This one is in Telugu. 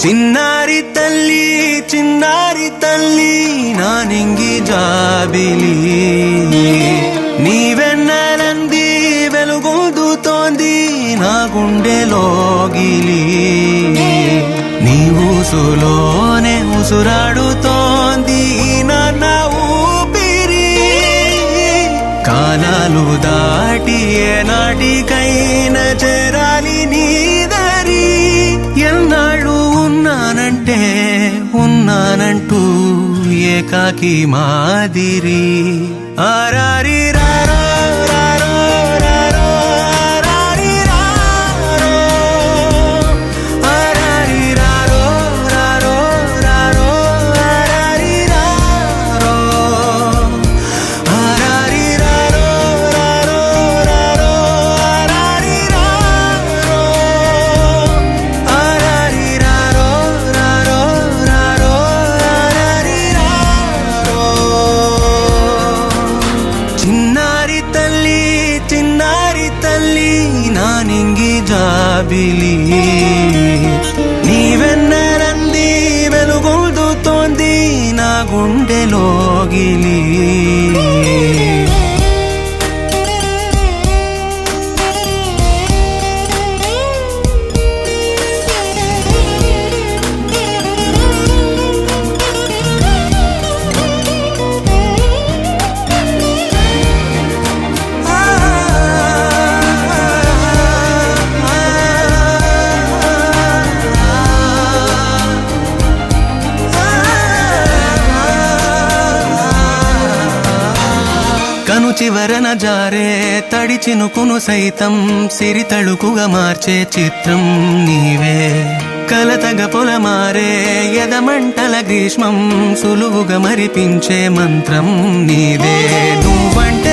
చిన్నారి తల్లి నా నింగి జాబిలి నీ వెన్నెలంది వెలుగొందుతోంది నా గుండెలోగిలి నీ ఊసులోనే ఉసురాడుతోంది నా ఊపిరి కాలాలు దాటి ఏనాటికైనా చేరాలి నీ దరి ఎన్నాళ్ళు ఉన్నానంటూ ఏకాకి మాదిరి ఆరారి రారో రారో రారో ఆరారి రారో ఆరారి రారో రారో రారో ఆరారి రారో ఆరారి రారో రారో రారో ఆరారి రారో ఆరారి రారో రారో రారో ఆరారి రారో చిన్నారి తల్లి నా నింగి జాబిలి నీ వెన్నెలంది వెలుగొందుతోంది నా గుండెలోగిలి కను చివరన జారే తడి చినుకును సైతం సిరి తళుకుగా మార్చే చిత్రం నీవే కలతగ పొలమారే ఎదమంటల గ్రీష్మం సులువుగా మరిపించే మంత్రం నీదే నువ్వంటే